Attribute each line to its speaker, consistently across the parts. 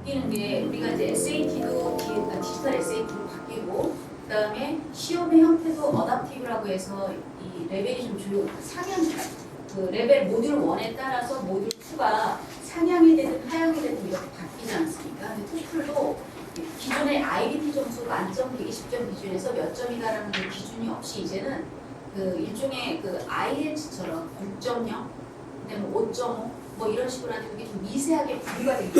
Speaker 1: 바뀌는 게 우리가 이제 SAT도 디지털 SAT로 바뀌고 그다음에 시험의 형태도 어답티브라고 해서 이 레벨이 좀 상향 그 레벨 모듈 1에 따라서 모듈 2가 상향이 되든 하향이 되든 이렇게 바뀌지 않습니까? 근데 토플도 기존의 IBT 점수 만점 120점 기준에서 몇 점이다라는 그 기준이 없이 이제는 그 일종의 그 IELTS처럼 6.0, 그다음에 5.5 뭐 이런 식으로 하는데 그게 좀 미세하게 분류가 되기도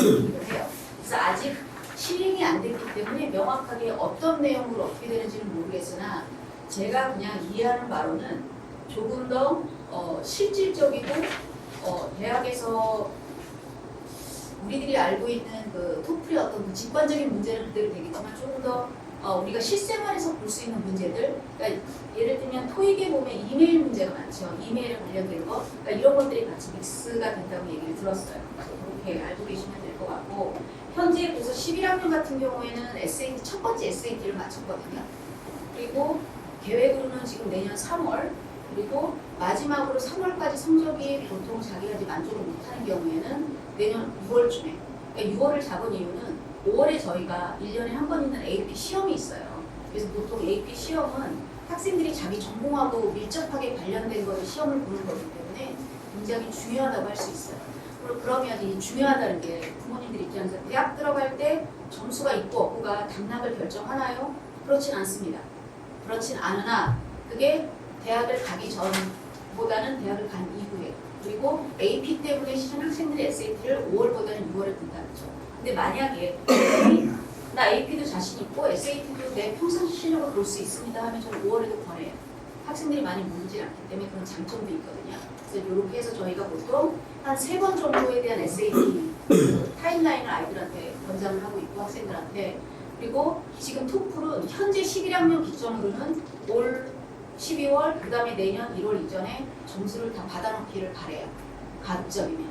Speaker 1: 해요. 그래서 아직 시행이 안 됐기 때문에 명확하게 어떤 내용으로 어떻게 되는지는 모르겠으나 제가 그냥 이해하는 바로는 조금 더 실질적이고 대학에서 우리들이 알고 있는 그 토플의 어떤 그 직관적인 문제는 그대로 되겠지만 조금 더 우리가 실생활에서 볼 수 있는 문제들, 그러니까 예를 들면 토익에 보면 이메일 문제가 많죠. 이메일에 관련된 거, 그러니까 이런 것들이 같이 믹스가 된다고 얘기를 들었어요. 그렇게 알고 계시면 될 것 같고, 현재 그래서 11학년 같은 경우에는 SAT 첫 번째 SAT를 마쳤거든요. 그리고 계획으로는 지금 내년 3월, 그리고 마지막으로 3월까지 성적이 보통 자기가 이제 만족을 못하는 경우에는 내년 6월쯤에, 그러니까 6월을 잡은 이유는 5월에 저희가 1년에 한 번 있는 AP 시험이 있어요. 그래서 보통 AP 시험은 학생들이 자기 전공하고 밀접하게 관련된 거를 시험을 보는 거기 때문에 굉장히 중요하다고 할 수 있어요. 그러면 이 중요하다는 게 부모님들 입장에서 대학 들어갈 때 점수가 있고 없고가 당락을 결정하나요? 그렇진 않습니다. 그렇진 않으나 그게 대학을 가기 전보다는 대학을 간 이후에, 그리고 AP 때문에 실은 학생들의 SAT를 5월보다는 6월에 본다죠. 근데 만약에 나 AP도 자신 있고 SAT도 내 평상시 실력을 볼 수 있습니다 하면 저는 5월에도 권해요. 학생들이 많이 모르지 않기 때문에 그런 장점도 있거든요. 그래서 이렇게 해서 저희가 보통 한 3번 정도에 대한 SAT 타임라인을 아이들한테 권장을 하고 있고 학생들한테, 그리고 지금 토플은 현재 11학년 기점으로는 올 12월 그 다음에 내년 1월 이전에 점수를 다 받아놓기를 바래요. 가급적이면.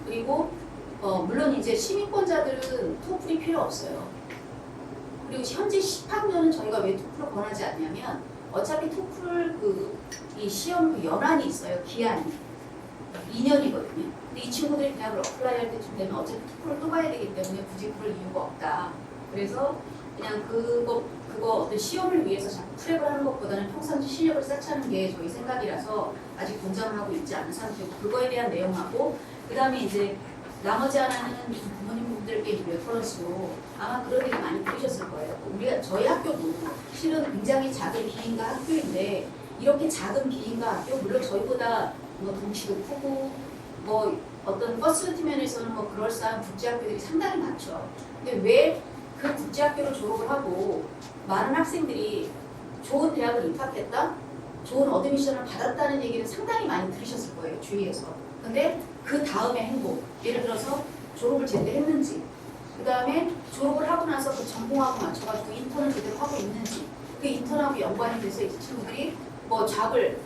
Speaker 1: 그리고 물론 이제 시민권자들은 토플이 필요 없어요. 그리고 현재 10학년은 저희가 왜 토플을 권하지 않냐면 어차피 토플 이 시험 연한이 있어요. 기한이 2년이거든요. 근데 이 친구들이 대학을 어플라이 할 때쯤 되면 어차피 토플을 또 봐야 되기 때문에 굳이 그럴 이유가 없다. 그래서 그냥 그거 어떤 시험을 위해서 자꾸 프랩을 하는 것보다는 평상시 실력을 쌓자는 게 저희 생각이라서 아직 권장을 하고 있지 않은 상태고, 그거에 대한 내용하고 그 다음에 이제 나머지 하나는 부모님들께 레퍼런스로 아마 그런 얘기 많이 들으셨을 거예요. 저희 학교도 실은 굉장히 작은 비인가 학교인데 이렇게 작은 비인가 학교, 물론 저희보다 뭐 덩치도 크고 뭐 어떤 퍼실리티 면에서는 뭐 그럴싸한 국제학교들이 상당히 많죠. 근데 왜 그 국제학교를 졸업을 하고 많은 학생들이 좋은 대학을 입학했다, 좋은 어드미션을 받았다는 얘기를 상당히 많이 들으셨을 거예요, 주위에서. 근데 그 다음의 행복, 예를 들어서 졸업을 제대로 했는지, 그 다음에 졸업을 하고 나서 그 전공하고 맞춰가지고 인턴을 제대로 하고 있는지, 그 인턴하고 연관이 돼서 이 친구들이 뭐 잡을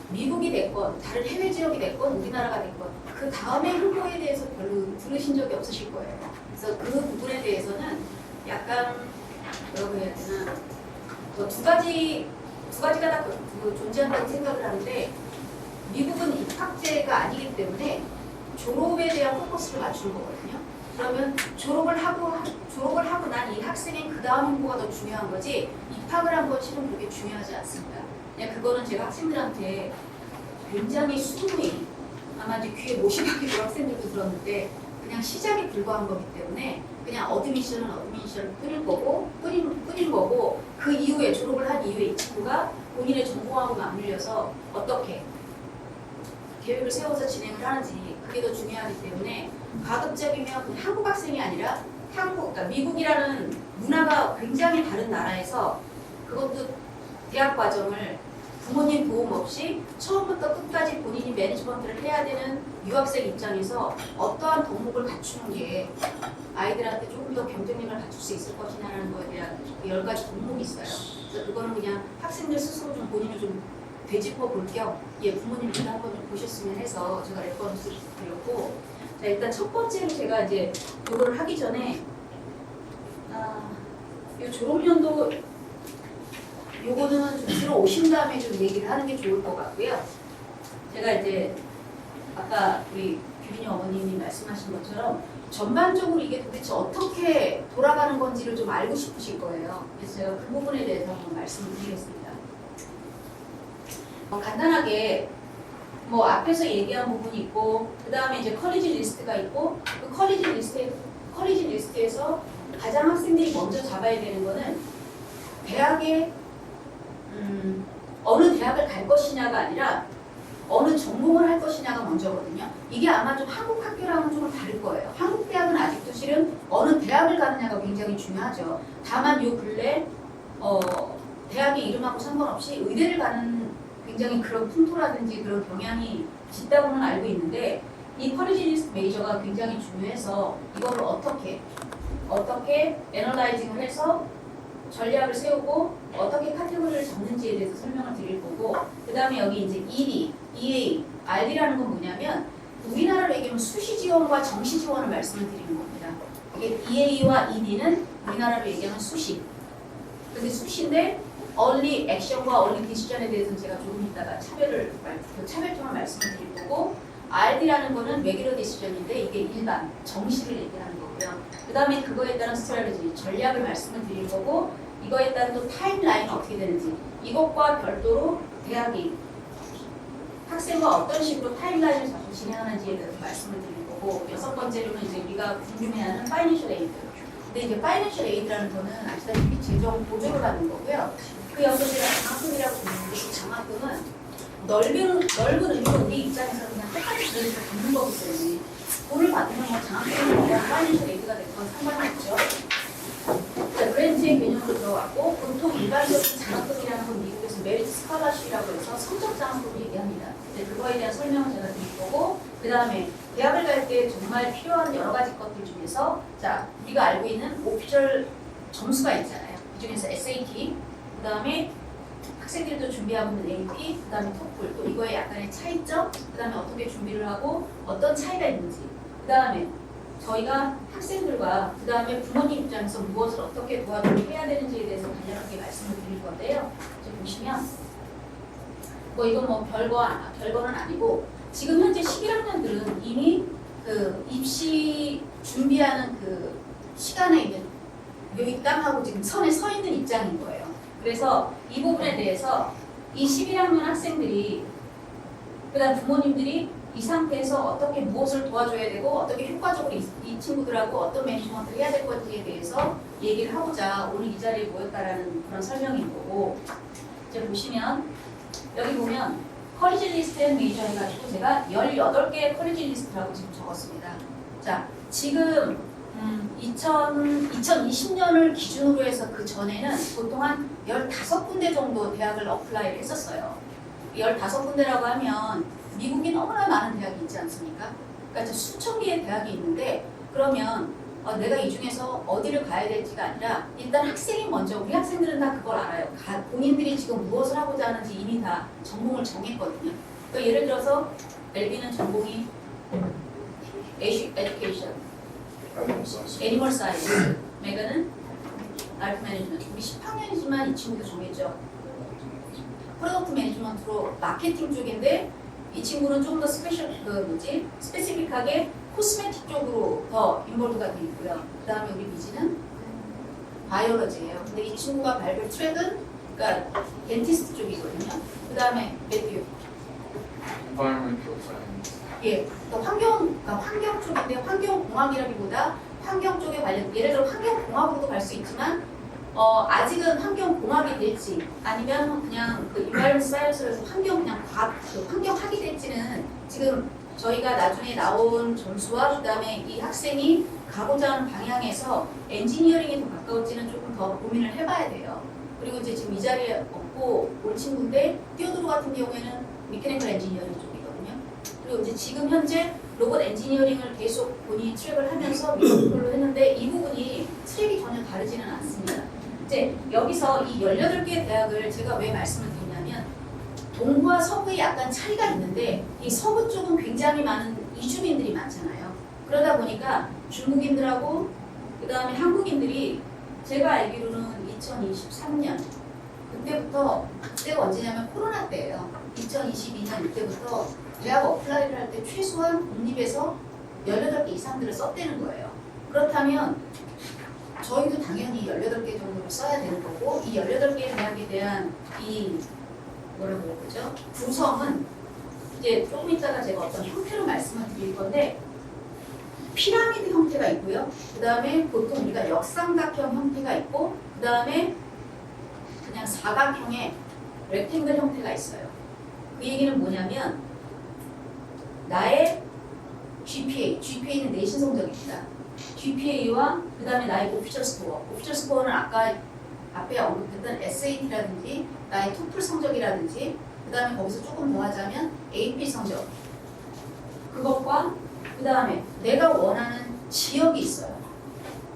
Speaker 1: 미국이 됐건 다른 해외 지역이 됐건 우리나라가 됐건 그 다음의 행보에 대해서 별로 들으신 적이 없으실 거예요. 그래서 그 부분에 대해서는 약간 뭐라고 해야 되나, 두 가지가 다 존재한다고 생각을 하는데, 미국은 입학제가 아니기 때문에 졸업에 대한 포커스를 맞추는 거거든요. 그러면 졸업을 하고 난 이 학생의 그 다음 행보가 더 중요한 거지 입학을 한 건 실은 그렇게 중요하지 않습니다. 그냥 그거는 제가 학생들한테 굉장히 수능이 아마 이제 귀에 못이 박히는 학생들도 들었는데 그냥 시작에 불과한 거기 때문에 그냥 어드미션을 뿌린 거고 그 이후에 졸업을 한 이후에 이 친구가 본인의 전공하고 맞물려서 어떻게 계획을 세워서 진행을 하는지 그게 더 중요하기 때문에 가급적이면 한국 학생이 아니라 그러니까 미국이라는 문화가 굉장히 다른 나라에서 그것도 대학 과정을 부모님 도움 없이 처음부터 끝까지 본인이 매니지먼트를 해야 되는 유학생 입장에서 어떠한 덕목을 갖추는 게 아이들한테 조금 더 경쟁력을 갖출 수 있을 것이냐라는 거에 대한 10가지 덕목이 있어요. 그래서 그거는 그냥 학생들 스스로 좀 본인을 좀 되짚어 볼 겸 부모님들 한번 좀 보셨으면 해서 제가 레퍼런스를 드렸고, 자, 일단 첫 번째로 제가 이제 이걸 하기 전에 이 졸업연도 요거는 좀 들어오신 다음에 좀 얘기를 하는 게 좋을 것 같고요. 제가 이제 아까 우리 규린이 어머님이 말씀하신 것처럼 전반적으로 이게 도대체 어떻게 돌아가는 건지를 좀 알고 싶으실 거예요. 그래서 제가 그 부분에 대해서 한번 말씀을 드리겠습니다. 간단하게 뭐 앞에서 얘기한 부분이 있고 그 다음에 이제 커리지 리스트가 있고 그 커리지 리스트에서 가장 학생들이 먼저 잡아야 되는 거는 대학에 어느 대학을 갈 것이냐가 아니라 어느 전공을 할 것이냐가 먼저거든요. 이게 아마 좀 한국 학교랑은 좀 다를 거예요. 한국 대학은 아직도 실은 어느 대학을 가느냐가 굉장히 중요하죠. 다만 요 근래 대학의 이름하고 상관없이 의대를 가는 굉장히 그런 풍토라든지 그런 경향이 짙다고는 알고 있는데 이 커리지 메이저가 굉장히 중요해서 이거를 어떻게 애널라이징을 해서 전략을 세우고 어떻게 카테고리를 잡는지에 대해서 설명을 드릴 거고 그 다음에 여기 이제 ED, EA, RD라는 건 뭐냐면 우리나라로 얘기하면 수시 지원과 정시 지원을 말씀을 드리는 겁니다. 이게 EA와 ED는 우리나라로 얘기하면 수시. 근데 수시인데 early action과 early decision에 대해서는 제가 조금 이따가 차별점을 말씀을 드릴 거고 RD라는 거는 regular decision인데 이게 일반 정시를 얘기하는 거고요. 그 다음에 그거에 따른 스트래티지, 전략을 말씀을 드릴 거고 이거에 따른 또 타임라인이 어떻게 되는지 이것과 별도로 대학이 학생과 어떤 식으로 타임라인을 잡고 진행하는지에 대해서 말씀을 드릴 거고 여섯 번째로는 이제 우리가 궁금해하는 파이낸셜 에이드. 근데 이제 파이낸셜 에이드라는 거는 아시다시피 재정 보조를 받는 거고요. 그 옆에 제가 장학금이라고 부르는데 그 장학금은 넓은 의미로 우리 입장에서 그냥 똑같이 그래서 받는 거기 때문에 돈을 받으면 뭐 장학금이 뭐야 파이낸셜 에이드가 됐건 상관이 없죠. 자, 그랜트의 개념으로 들어갔고 보통 일반적인 장학금이라는 건 미국에서 메리트 스칼라십이라고 해서 성적 장학금을 얘기합니다. 그거에 대한 설명을 제가 드릴 거고 그 다음에 대학을 갈 때 정말 필요한 여러 가지 것들 중에서 자 우리가 알고 있는 오피셜 점수가 있잖아요. 그 중에서 SAT 그 다음에 학생들도 준비하고 있는 AP 그 다음에 토플 또 이거에 약간의 차이점 그 다음에 어떻게 준비를 하고 어떤 차이가 있는지 그 다음에 저희가 학생들과 그 다음에 부모님 입장에서 무엇을 어떻게 도와주고 해야 되는지에 대해서 간략하게 말씀을 드릴 건데요. 지금 보시면 뭐 이건 뭐 별거는 아니고 지금 현재 11학년들은 이미 그 입시 준비하는 그 시간에 있는 요 땅하고 지금 선에 서 있는 입장인 거예요. 그래서 이 부분에 대해서 이 11학년 학생들이 그다음 부모님들이 이 상태에서 어떻게 무엇을 도와줘야 되고 어떻게 효과적으로 이 친구들하고 어떤 매니지먼트를 해야 될 건지에 대해서 얘기를 하고자 오늘 이 자리에 모였다라는 그런 설명인 거고 이제 보시면 여기 보면 커리지 리스트 앤 메이저 해가지고 제가 18개의 커리지 리스트라고 지금 적었습니다. 자 지금 2020년을 기준으로 해서 그 전에는 보통 한 15군데 정도 대학을 어플라이를 했었어요. 15군데라고 하면 미국이 너무나 많은 대학이 있지 않습니까? 그러니까 수천 개의 대학이 있는데 그러면 내가 이 중에서 어디를 가야 될지가 아니라 일단 학생이 먼저 우리 학생들은 다 그걸 알아요. 본인들이 지금 무엇을 하고자 하는지 이미 다 전공을 정했거든요. 그러니까 예를 들어서 엘비는 전공이 에듀케이션 애니멀 사이언스, 메가는 아트 매니지먼트. 우리 10학년이지만 이 친구도 정했죠. 프로덕트 매니지먼트로 마케팅 쪽인데 이 친구는 조금 더 스페시픽하게 코스메틱 쪽으로 더 인볼드가 돼 있고요. 그 다음에 우리 미지는 바이오로지예요. 근데 이 친구가 밟을 트랙은 그러니까 덴티스트 쪽이거든요. 그 다음에 매튜.
Speaker 2: Environmental science.
Speaker 1: 예, 그러니까 환경 쪽인데 환경공학이라기보다 환경 쪽에 관련 예를 들어 환경공학으로도 갈 수 있지만 아직은 환경공학이 될지 아니면 그냥 그 environment science로 해서 그냥 환경학이 될지는 지금 저희가 나중에 나온 점수와 그다음에 이 학생이 가고자 하는 방향에서 엔지니어링에 더 가까울지는 조금 더 고민을 해봐야 돼요. 그리고 이제 지금 이 자리에 없고 올 친구인데 띠오드로 같은 경우에는 미케니컬 엔지니어링 쪽이거든요. 그리고 이제 지금 현재 로봇 엔지니어링을 계속 본인이 트랙을 하면서 미국으로 했는데 이 부분이 트랙이 전혀 다르지는 않습니다. 이제 여기서 이 18개의 대학을 제가 왜 말씀을 드리냐면 동부와 서부에 약간 차이가 있는데 이 서부 쪽은 굉장히 많은 이주민들이 많잖아요. 그러다 보니까 중국인들하고 그 다음에 한국인들이 제가 알기로는 2023년 그때가 언제냐면 코로나 때예요. 2022년 이때부터 대학 어플라이를 할 때 최소한 공립에서 18개 이상들을 썼다는 거예요. 그렇다면 저희도 당연히 18개 정도를 써야 되는 거고, 이 18개의 대학에 대한 이 뭐라고 그러죠? 구성은 이제 조금 이따가 제가 어떤 형태로 말씀을 드릴 건데, 피라미드 형태가 있고요. 그 다음에 보통 우리가 역삼각형 형태가 있고, 그 다음에 그냥 사각형의 렉탱글 형태가 있어요. 그 얘기는 뭐냐면 나의 GPA는 내신 성적입니다. GPA와 그 다음에 나의 오피셜 스코어는 아까 앞에 언급했던 SAT라든지 나의 토플 성적이라든지 그 다음에 거기서 조금 더 하자면 AP 성적, 그것과 그 다음에 내가 원하는 지역이 있어요.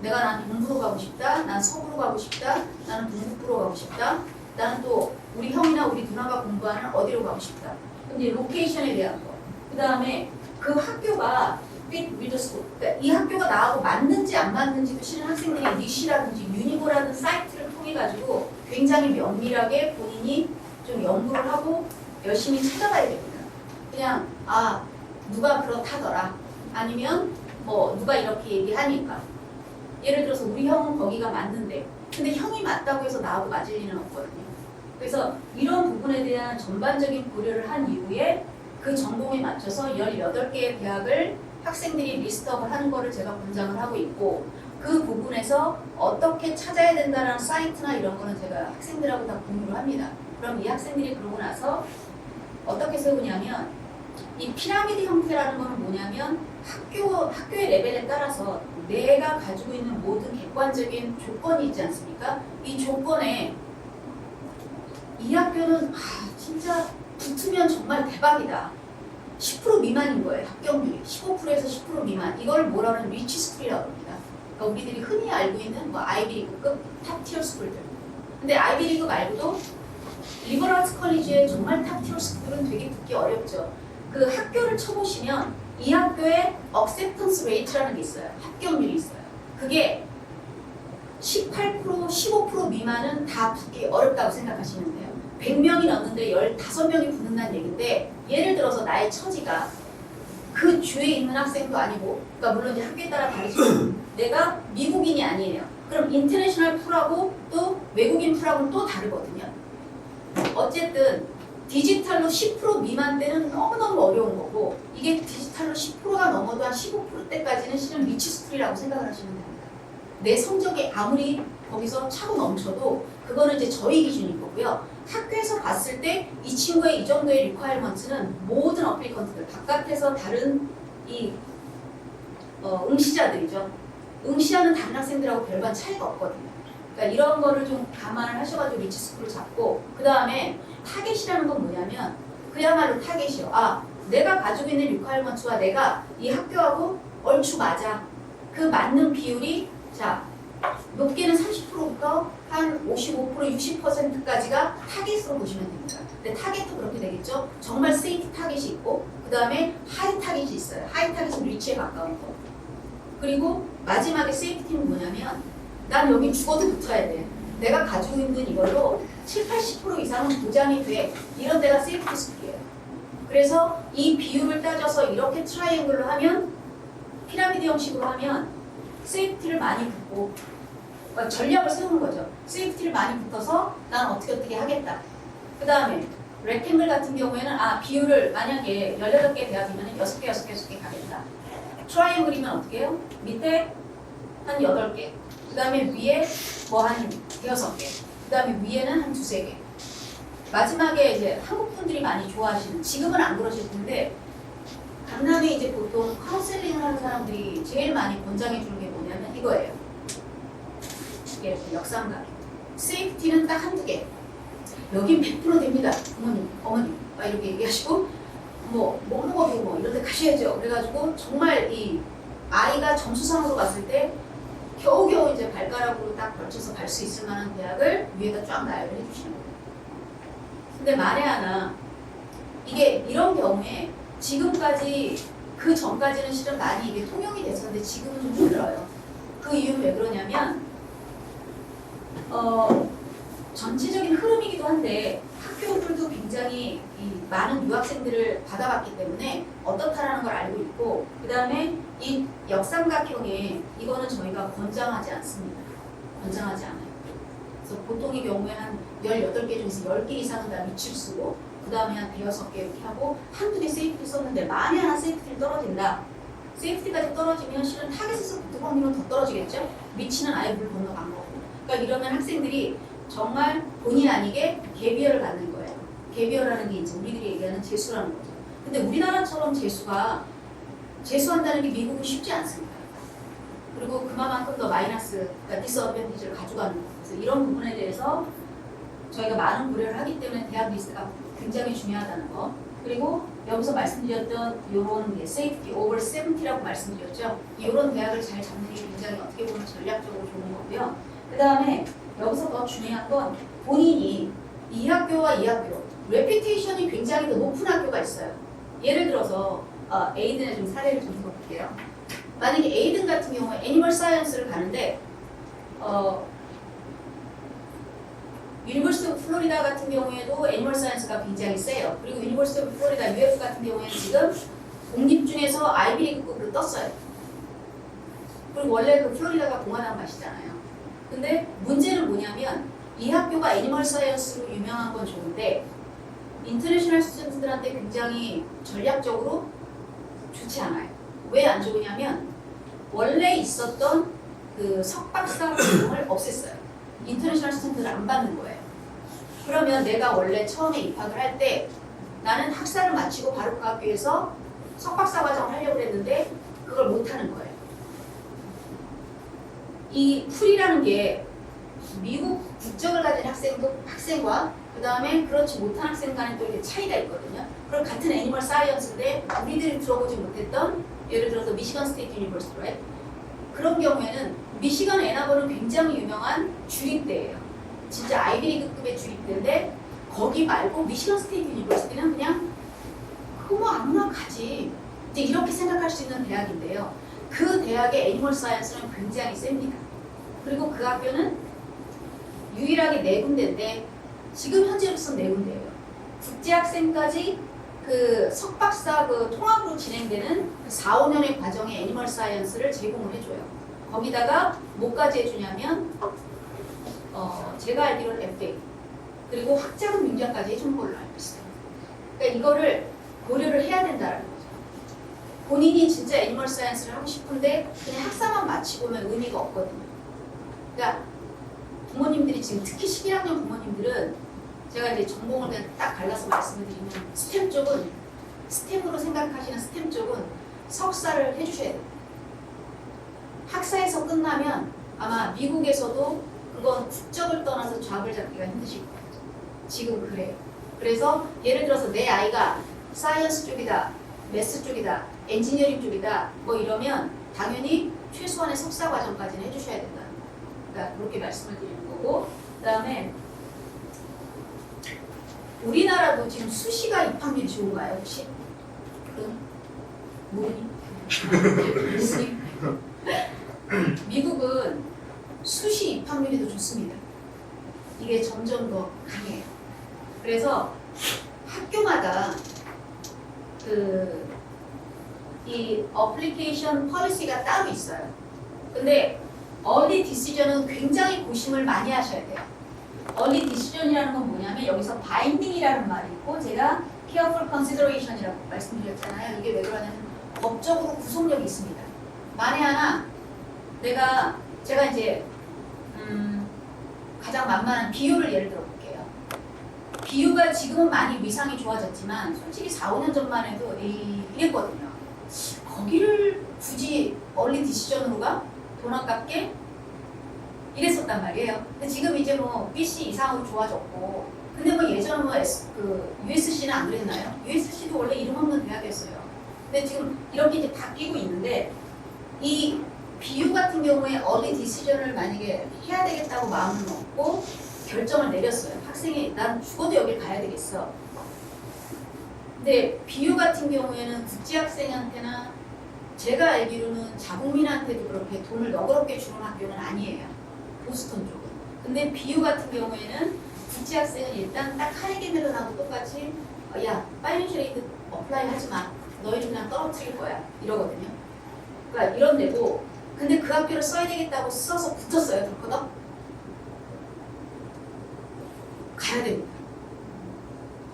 Speaker 1: 내가 난 동부로 가고 싶다, 난 서부로 가고 싶다, 나는 동북부로 가고 싶다, 나는 또 우리 형이나 우리 누나가 공부하는 어디로 가고 싶다. 근데 로케이션에 대한 거. 그 다음에 그 학교가 그러니까 이 학교가 나하고 맞는지 안 맞는지도 실은 학생들이 니시라든지 유니버라는 사이트를 통해 가지고 굉장히 면밀하게 본인이 좀 연구를 하고 열심히 찾아가야 됩니다. 그냥 누가 그렇다더라, 아니면 뭐 누가 이렇게 얘기하니까, 예를 들어서 우리 형은 거기가 맞는데 근데 형이 맞다고 해서 나하고 맞을 리는 없거든요. 그래서 이런 부분에 대한 전반적인 고려를 한 이후에 그 전공에 맞춰서 18개의 대학을 학생들이 리스트업을 하는 거를 제가 권장을 하고 있고, 그 부분에서 어떻게 찾아야 된다는 사이트나 이런 거는 제가 학생들하고 다 공유를 합니다. 그럼 이 학생들이 그러고 나서 어떻게 세우냐면, 이 피라미드 형태라는 거는 뭐냐면 학교의 레벨에 따라서 내가 가지고 있는 모든 객관적인 조건이 있지 않습니까? 이 조건에 이 학교는 진짜 붙으면 정말 대박이다, 10% 미만인 거예요. 합격률이 15%에서 10% 미만. 이걸 뭐라는 리치 스쿨이라고 합니다. 그러니까 우리들이 흔히 알고 있는 뭐 아이비리그급 탑티어 스쿨들. 근데 아이비리그 말고도 리버럴 아츠 컬리지의 정말 탑티어 스쿨은 되게 붙기 어렵죠. 그 학교를 쳐보시면 이 학교에 acceptance rate라는 게 있어요. 합격률이 있어요. 그게 18%, 15% 미만은 다 붙기 어렵다고 생각하시면 돼요. 100명이 넘는데 15명이 붙는다는 얘기인데, 예를 들어서 나의 처지가 그 주에 있는 학생도 아니고, 그러니까 물론 이제 학교에 따라 다르지만 내가 미국인이 아니에요. 그럼 인터내셔널 풀하고 또 외국인 풀하고는 또 다르거든요. 어쨌든 디지털로 10% 미만 때는 너무너무 어려운 거고, 이게 디지털로 10%가 넘어도 한 15%대까지는 실은 리치 스쿨이라고 생각을 하시면 됩니다. 내 성적이 아무리 거기서 차고 넘쳐도 그거는 이제 저희 기준인 거고요. 학교에서 봤을 때 이 친구의 이 정도의 리ኳ이어먼트는 모든 어플리컨트들, 바깥에서 다른 이 응시자들이죠. 응시하는 다른 학생들하고 별반 차이가 없거든요. 그러니까 이런 거를 좀 감안을 하셔가지고 리치 스쿨을 잡고, 그 다음에 타겟이라는 건 뭐냐면 그야말로 타겟이요. 내가 가지고 있는 리ኳ이어먼트와 내가 이 학교하고 얼추 맞아. 그 맞는 비율이 높게는 30%부터 한 55%, 60%까지가 타겟으로 보시면 됩니다. 근데 타겟도 그렇게 되겠죠. 정말 세이프 타겟이 있고, 그 다음에 하이 타겟이 있어요. 하이 타겟은 리치에 가까운 거. 그리고 마지막에 세이프티는 뭐냐면 난 여기 죽어도 붙어야 돼. 내가 가지고 있는 이걸로 7, 80% 이상은 보장이 돼. 이런 데가 세이프티 스쿨이에요. 그래서 이 비율을 따져서 이렇게 트라이앵글로 하면, 피라미드 형식으로 하면 세이프티를 많이 붙고, 그러니까 전략을 세우는 거죠. 세이프티를 많이 붙어서 난 어떻게 하겠다. 그 다음에 렉탱글 같은 경우에는 비율을 만약에 18개 대학이면 6개 가겠다. 트라이앵글이면 어떻게 해요? 밑에 한 8개, 그 다음에 위에 뭐 한 6개, 그 다음에 위에는 한 2-3개. 마지막에 이제 한국 분들이 많이 좋아하시는, 지금은 안 그러실 텐데 강남에 이제 보통 카운셀링을 하는 사람들이 제일 많이 권장해 주는 게 뭐냐면 이거예요. 이렇게 역삼각. 세이프티는 딱 한두 개. 여긴 100% 됩니다. 어머님. 막 이렇게 얘기하시고, 뭐 이런 데 가셔야죠. 그래가지고 정말 이 아이가 점수상으로 봤을 때 겨우겨우 이제 발가락으로 딱 걸쳐서 갈 수 있을 만한 대학을 위에다 쫙 나열을 해주시는 거예요. 근데 만에 하나, 이게 이런 경우에 지금까지, 그 전까지는 실은 많이 이게 통용이 됐었는데 지금은 좀 힘들어요. 그 이유는 왜 그러냐면, 전체적인 흐름이기도 한데 학교들도 굉장히 이 많은 유학생들을 받아봤기 때문에 어떻다라는 걸 알고 있고, 그 다음에 이 역삼각형에 이거는 저희가 권장하지 않습니다. 권장하지 않아요. 그래서 보통의 경우에 한 18개 중에서 10개 이상은 다 밑줄 쓰고, 그 다음에 한 5-6개 이렇게 하고 한두 개 세이프티 썼는데 만에 하나 세이프티를 떨어진다. 세이프티까지 떨어지면 실은 타겟에서 붙을 확률은 더 떨어지겠죠? 위치는 아예 물 건너간 거고. 그러니까 이러면 학생들이 정말 본의 아니게 갭이어를 갖는 거예요. 갭이어라는 게 이제 우리들이 얘기하는 재수라는 거죠. 근데 우리나라처럼 재수한다는 게 미국은 쉽지 않습니다. 그리고 그만큼 더 마이너스, 그러니까 디스어드밴티지를 가져가는 거예요. 그래서 이런 부분에 대해서 저희가 많은 고려를 하기 때문에 대학 리스트가 굉장히 중요하다는 거. 그리고 여기서 말씀드렸던 이런 세이프티 오버 70라고 말씀드렸죠. 이런 대학을 잘 잡는 게 굉장히 어떻게 보면 전략적으로 좋은 거고요. 그 다음에 여기서 더 중요한 건 본인이 이 학교와 이 학교 레퓨테이션이 굉장히 더 높은 학교가 있어요. 예를 들어서 에이든의 좀 사례를 좀 들어볼게요. 만약에 에이든 같은 경우에 애니멀 사이언스를 가는데 유니버시티 오브 플로리다 같은 경우에도 애니멀 사이언스가 굉장히 세요. 그리고 유니버시티 오브 플로리다 UF 같은 경우에는 지금 공립 중에서 아이비리그급으로 떴어요. 그리고 원래 그 플로리다가 공화당 맛이잖아요. 근데 문제는 뭐냐면 이 학교가 애니멀 사이언스로 유명한 건 좋은데 인터내셔널 스튜던트들한테 굉장히 전략적으로 좋지 않아요. 왜 안 좋으냐면 원래 있었던 그 석박사 비용을 없앴어요. 인터내셔널 스튜던트를 안 받는 거예요. 그러면 내가 원래 처음에 입학을 할 때 나는 학사를 마치고 바로 그 학교에서 석박사 과정을 하려고 했는데 그걸 못 하는 거예요. 이 풀이라는 게 미국 국적을 가진 학생과 그 다음에 그렇지 못한 학생 간에 또 이렇게 차이가 있거든요. 그럼 같은 애니멀 사이언스인데 우리들이 들어보지 못했던 예를 들어서 미시건 스테이트 유니버시티 그런 경우에는 미시건 애나버는 굉장히 유명한 주립대예요. 진짜 아이비리그급의 주립대인데 거기 말고 미시건 스테이트 유니버시티는 그냥 그거 뭐 아무나 가지 이제 이렇게 생각할 수 있는 대학인데요. 그 대학의 애니멀 사이언스는 굉장히 셉니다. 그리고 그 학교는 유일하게 4군데인데 지금 현재로서는 4군데예요. 국제학생까지 그 석박사 그 통합으로 진행되는 그 4-5년의 과정의 애니멀 사이언스를 제공을 해줘요. 거기다가 뭐까지 해주냐면 제가 알기로는 FA 그리고 학자금 융자까지 해준 걸로 알고 있어요. 그러니까 이거를 고려를 해야 된다는 거죠. 본인이 진짜 애니멀 사이언스를 하고 싶은데 그냥 학사만 마치고 오면 의미가 없거든요. 그러니까 부모님들이 지금 특히 11학년 부모님들은 제가 이제 전공을 그냥 딱 갈라서 말씀을 드리면 스템 쪽은 스템으로 생각하시는 스템 쪽은 석사를 해주셔야 돼요. 학사에서 끝나면 아마 미국에서도 그건 국적을 떠나서 잡을 잡기가 힘드실 거예요. 지금 그래요. 그래서 예를 들어서 내 아이가 사이언스 쪽이다, 매스 쪽이다, 엔지니어링 쪽이다 뭐 이러면 당연히 최소한의 석사 과정까지는 해주셔야 된다는 거예요. 그러니까 그렇게 말씀을 드리는 거고 그 다음에 우리나라도 지금 수시가 입학률이 좋은가요 혹시? 모르니? 미국은 수시 입학률이 더 좋습니다. 이게 점점 더 강해요. 그래서 학교마다 이 어플리케이션 폴리시가 따로 있어요. 근데 얼리 디시전은 굉장히 고심을 많이 하셔야 돼요. 얼리 디시전이라는 건 뭐냐면 여기서 바인딩이라는 말이 있고 제가 careful consideration이라고 말씀드렸잖아요. 이게 왜 그러냐면 법적으로 구속력이 있습니다. 만에 하나 제가 이제 가장 만만한 비유를 예를 들어 볼게요. 비유가 지금은 많이 위상이 좋아졌지만 솔직히 4-5년 전만 해도 이랬거든요. 거기를 굳이 얼리 디시전으로 가? 돈 아깝게? 이랬었단 말이에요. 근데 지금 이제 뭐 BC 이상으로 좋아졌고 근데 뭐 예전에 뭐 USC는 안 그랬나요? USC도 원래 이름 없는 대학이었어요. 근데 지금 이렇게 이제 바뀌고 있는데 이 비유 같은 경우에 얼리 디시전을 만약에 해야 되겠다고 마음을 먹고 결정을 내렸어요. 학생이 난 죽어도 여길 가야 되겠어. 근데 비유 같은 경우에는 국제학생한테나 제가 알기로는 자국민한테도 그렇게 돈을 너그럽게 주는 학교는 아니에요. 보스턴 쪽은. 근데 비유 같은 경우에는 구치 학생은 일단 딱 카네기멜론하고 똑같이 야 파이낸셜 에이드 어플라이 하지 마. 너희는 그냥 떨어뜨릴 거야. 이러거든요. 그러니까 이런 데고 근데 그 학교를 써야 되겠다고 써서 붙었어요. 덕커덕 가야 됩니다.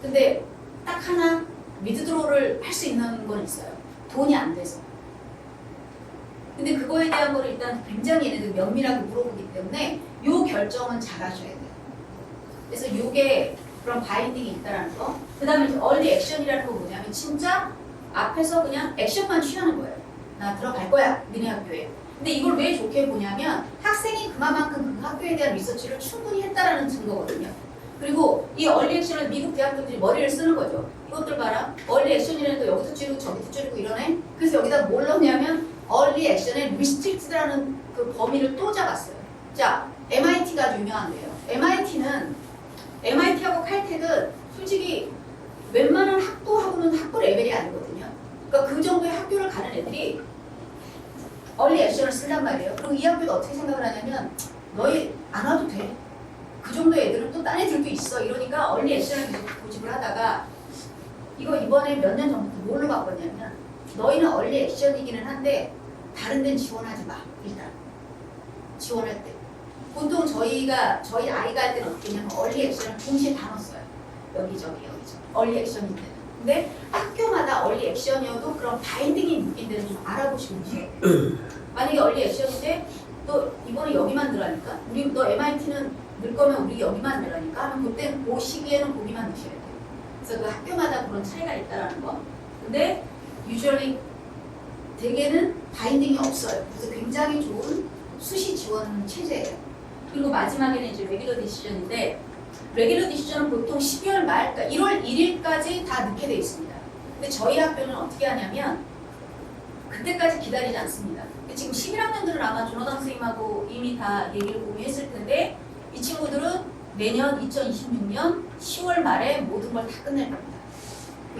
Speaker 1: 근데 딱 하나 미드드로우를 할 수 있는 건 있어요. 돈이 안 돼서. 근데 그거에 대한 거를 일단 굉장히 얘네들 면밀하게 물어보기 때문에 요 결정은 잘 하셔야 돼요. 그래서 요게 그런 바인딩이 있다라는 거. 그 다음에 이제 얼리 액션이라는 거 뭐냐면 진짜 앞에서 그냥 액션만 취하는 거예요. 나 들어갈 거야. 니네 학교에. 근데 이걸 왜 좋게 보냐면 학생이 그만큼 그 학교에 대한 리서치를 충분히 했다라는 증거거든요. 그리고 이 얼리 액션을 미국 대학교들이 머리를 쓰는 거죠. 이것들 봐라. 얼리 액션이라는 거 여기도 줄이고 저기도 줄이고 이러네. 그래서 여기다 뭘 넣냐면 얼리 액션의 리스트릭트라는 그 범위를 또 잡았어요. 자, MIT가 아주 유명한데요. MIT하고 칼텍은 솔직히 웬만한 학부하고는 학부 레벨이 아니거든요. 그러니까 그 정도의 학교를 가는 애들이 얼리 액션을 쓴단 말이에요. 그리고 이 학교도 어떻게 생각을 하냐면 너희 안 와도 돼. 그 정도의 애들은 또 딴 애들도 있어. 이러니까 얼리 액션을 계속 고집을 하다가 이거 이번에 몇 년 전부터 뭘로 바꿨냐면 너희는 얼리 액션이기는 한데 다른 데는 지원하지 마. 일단 지원할 때 보통 저희 아이가 할 때는 어떻게 하냐면 얼리 액션을 동시에 다 넣었어요. 여기저기 얼리 액션인 데는. 근데 학교마다 얼리 액션이어도 그런 바인딩이 묶인 데는 좀 알아보시면 돼요. 만약에 얼리 액션인데 또 이번에 여기만 들어가니까 우리 너 MIT는 넣을 거면 우리 여기만 들어가니까 하면 그때 그 시기에는 거기만 넣으셔야 돼요. 그래서 그 학교마다 그런 차이가 있다라는 거. 근데 usually 대개는 바인딩이 없어요. 그래서 굉장히 좋은 수시 지원 체제예요. 그리고 마지막에는 이제 레귤러 디시전인데 레귤러 디시전은 보통 12월 말, 그러니까 1월 1일까지 다 넣게 돼 있습니다. 근데 저희 학교는 어떻게 하냐면 그때까지 기다리지 않습니다. 지금 11학년들은 아마 조나단 선생님하고 이미 다 얘기를 공유했을 텐데 이 친구들은 내년 2026년 10월 말에 모든 걸 다 끝낼 겁니다.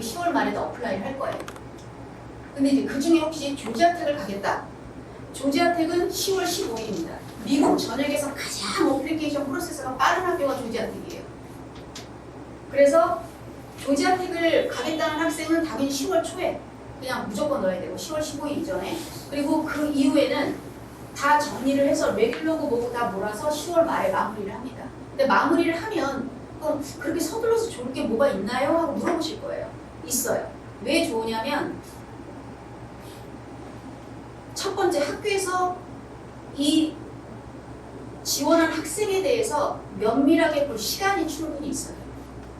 Speaker 1: 10월 말에도 어플라이를 할 거예요. 근데 이제 그 중에 혹시 조지아텍을 가겠다. 조지아텍은 10월 15일입니다. 미국 전역에서 가장 어플리케이션 프로세스가 빠른 학교가 조지아텍이에요. 그래서 조지아텍을 가겠다는 학생은 당연히 10월 초에 그냥 무조건 넣어야 되고 10월 15일 이전에 그리고 그 이후에는 다 정리를 해서 레귤러고 뭐고 다 몰아서 10월 말에 마무리를 합니다. 근데 마무리를 하면 그럼 그렇게 서둘러서 좋을 게 뭐가 있나요? 하고 물어보실 거예요. 있어요. 왜 좋으냐면 첫 번째 학교에서 이 지원한 학생에 대해서 면밀하게 볼 시간이 충분히 있어요.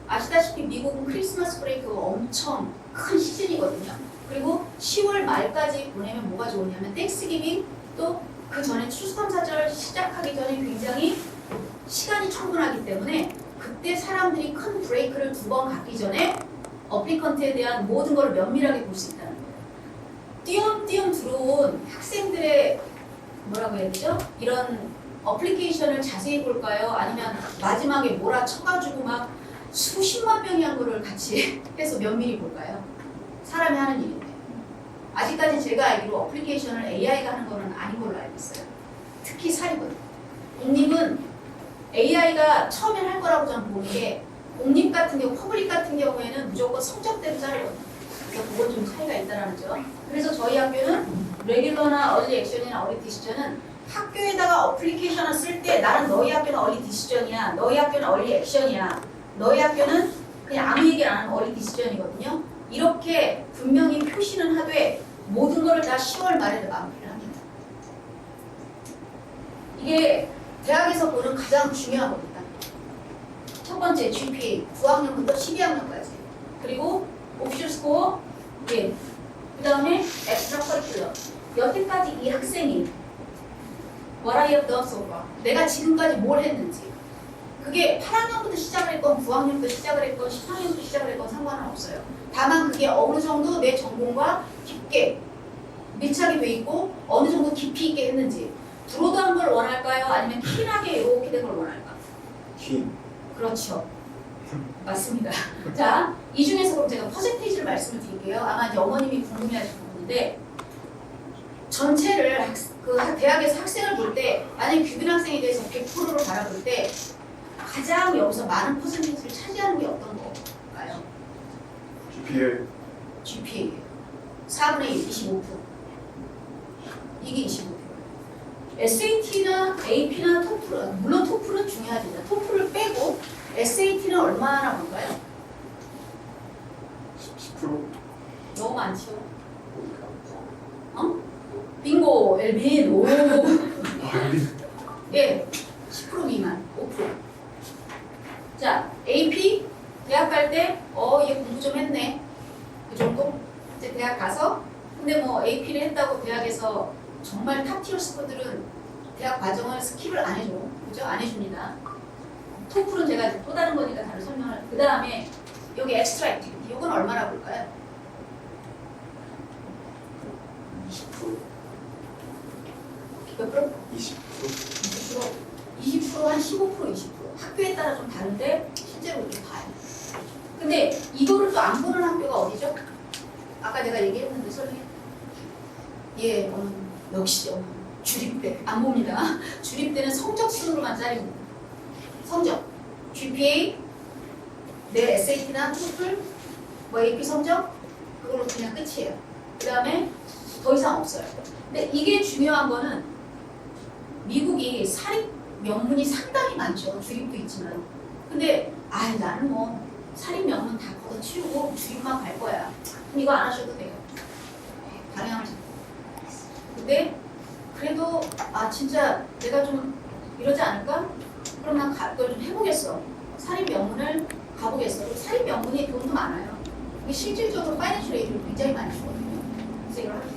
Speaker 1: 아시다시피 미국은 크리스마스 브레이크가 엄청 큰 시즌이거든요. 그리고 10월 말까지 보내면 뭐가 좋으냐면 땡스기빙 또 그 전에 추수감사절 시작하기 전에 굉장히 시간이 충분하기 때문에 그때 사람들이 큰 브레이크를 2번 갖기 전에 어플리컨트에 대한 모든 걸 면밀하게 볼 수 있다는 거예요. 띄엄띄엄 들어온 학생들의 뭐라고 해야 되죠? 이런 어플리케이션을 자세히 볼까요? 아니면 마지막에 몰아쳐가지고 막 수십만 명이 한 거를 같이 해서 면밀히 볼까요? 사람이 하는 일인데 아직까지 제가 알기로 어플리케이션을 AI가 하는 거는 아닌 걸로 알고 있어요. 특히 사립은. 공립은 AI가 처음엔 할 거라고 저는 보는 게 공립 같은 경우, 퍼블릭 같은 경우에는 무조건 성적대로 자르거든요. 그래서 그건 좀 차이가 있다는 점. 그래서 저희 학교는 레귤러나 얼리 액션이나 얼리 디시전은 학교에다가 어플리케이션을 쓸 때 나는 너희 학교는 얼리 디시전이야, 너희 학교는 얼리 액션이야, 너희 학교는 그냥 아무 얘기 안 하는 얼리 디시전이거든요. 이렇게 분명히 표시는 하되 모든 거를 다 10월 말에 마무리를 합니다. 이게 대학에서 보는 가장 중요한 겁니다. 첫 번째 GPA 9학년부터 12학년까지 그리고 오피셜 스코어 예. 그 다음에 엑스트라 커리큘럼 여태까지 이 학생이 What I have done so far 내가 지금까지 뭘 했는지 그게 8학년부터 시작을 했건 9학년부터 시작을 했건 10학년부터 시작을 했건 상관은 없어요. 다만 그게 어느 정도 내 전공과 깊게 밀착이 돼 있고 어느 정도 깊이 있게 했는지 브로드한 걸 원할까요? 아니면 퀸하게 이렇게 된 걸 원할까?
Speaker 3: 퀸.
Speaker 1: 그렇죠. 맞습니다. 자, 이 중에서 그럼 제가 퍼센테이지를 말씀을 드릴게요. 아마 이제 어머님이 궁금해하실 부분인데 전체를 그 대학에서 학생을 볼 때 만약에 규빈 학생에 대해서 100%를 바라볼 때 가장 여기서 많은 퍼센테이지를 차지하는 게 어떤 걸까요?
Speaker 3: GPA.
Speaker 1: GPA 4분의 1, 25%. 이게 25%예요. SAT나 AP나 토플, 물론 토플은 중요하지만 토플을 빼고 SAT는 얼마나 볼까요?
Speaker 3: 10%.
Speaker 1: 너무 많죠? 어? 빙고, 엘빈, 오. 예, 10% 미만, 5%. 자, AP 대학 갈 때, 얘 공부 좀 했네. 그 정도? 이제 대학 가서, 근데 뭐 AP를 했다고 대학에서 정말 탑티어 스코들은 대학 과정을 스킵을 안 해줘. 그죠? 안 해줍니다. 토플은 제가 또 다른 거니까 다른 설명을. 그 다음에 여기 엑스트라 액티비티. 이건 얼마나 볼까요?
Speaker 3: 20%.
Speaker 1: 몇 프로?
Speaker 3: 20%.
Speaker 1: 20%, 한 15%, 20%. 학교에 따라 좀 다른데 실제로 좀 봐요. 근데 이거를 또 안 보는 학교가 어디죠? 아까 내가 얘기했는데 설명해. 예, 역시 주립대 안 봅니다. 주립대는 성적 순으로만 짜립니다. 성적, GPA, 내 SAT나 토플, 뭐 AP 성적 그걸로 그냥 끝이에요. 그 다음에 더 이상 없어요. 근데 이게 중요한 거는 미국이 사립 명문이 상당히 많죠. 주립도 있지만. 근데 나는 뭐 사립 명문 다 걷어치우고 주립만 갈 거야. 그럼 이거 안 하셔도 돼요. 가능하죠. 근데 그래도 진짜 내가 좀 이러지 않을까? 그럼 난 그걸 좀 해보겠어. 사립 명문을 가보겠어. 그리고 사립 명문이 돈도 많아요. 이게 실질적으로 파이낸셜 에이드를 굉장히 많이 주거든요. 그래서 이걸 하죠.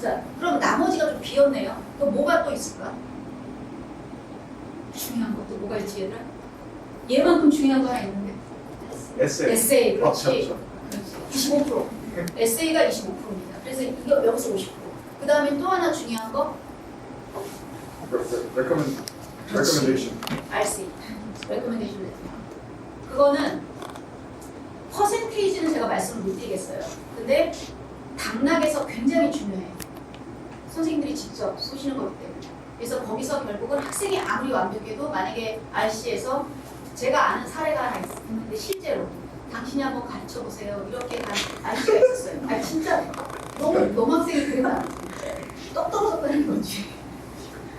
Speaker 1: 자, 그럼 나머지가 좀 비었네요. 그럼 뭐가 또 있을까? 중요한 것도 뭐가 있지 얘들아? 얘만큼 중요한 거 하나 있는데 에세이. 그렇지. 25%. 에세이가 25%입니다. 그래서 이거 여기서 50%. 그 다음에 또 하나 중요한 거
Speaker 3: Recommendation.
Speaker 1: RC. 레코멘데이션 레터. 그거는 퍼센테이지는 제가 말씀을 못 드리겠어요. 근데 당락에서 굉장히 중요해요. 선생님들이 직접 쏘시는 거기 때문에. 그래서 거기서 결국은 학생이 아무리 완벽해도 만약에 RC에서 제가 아는 사례가 하나 있는데 실제로 당신이 한번 가르쳐 보세요. 이렇게 간 RC가 있었어요. 진짜 너무 학생이 그래 많아. 떡 떨어졌다는 거지.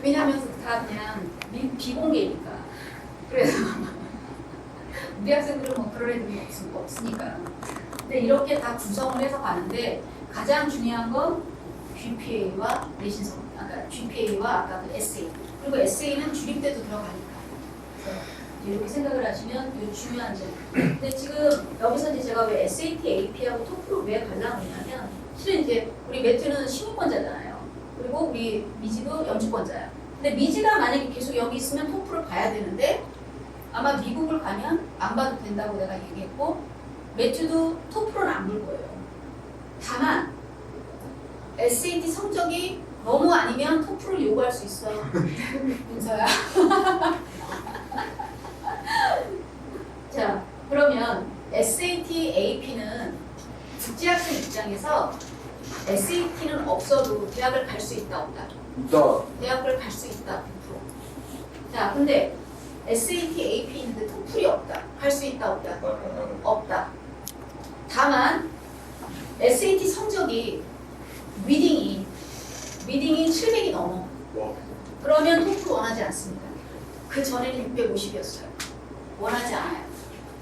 Speaker 1: 왜냐하면 다 그냥 비공개니까. 그래서 우리 학생들은 뭐 그런 애들이 없으니까. 근데 이렇게 다 구성을 해서 가는데 가장 중요한 건 GPA와 내신성, 아까 GPA와 아까 그 에세이. 그리고 에세이는 주립대도 들어가니까. 그래서 이렇게 생각을 하시면 이 중요한 점. 근데 지금 여기서 이제 제가 왜 SAT, AP하고 토플을 왜 가려고 하냐면 실은 이제 우리 매트는 시민권자잖아요. 그리고 우리 미지도 영주권자야. 근데 미지가 만약에 계속 여기 있으면 토플을 봐야 되는데 아마 미국을 가면 안 봐도 된다고 내가 얘기했고 매튜도 토플은 안 볼 거예요. 다만 SAT 성적이 너무 아니면 토플을 요구할 수 있어. 윤서야. 자, 그러면 SAT, AP는 국제학생 입장에서 SAT는 없어도 대학을 갈 수 있다 없다?
Speaker 3: 있다.
Speaker 1: 대학을 갈 수 있다 100%. 자, 근데 SAT, AP 있는데 토플이 없다. 갈 수 있다 없다? 없다. 다만 SAT 성적이 리딩이 700이 넘어.
Speaker 3: 와.
Speaker 1: 그러면 토플 원하지 않습니다. 그 전에는 650이었어요. 원하지 않아요.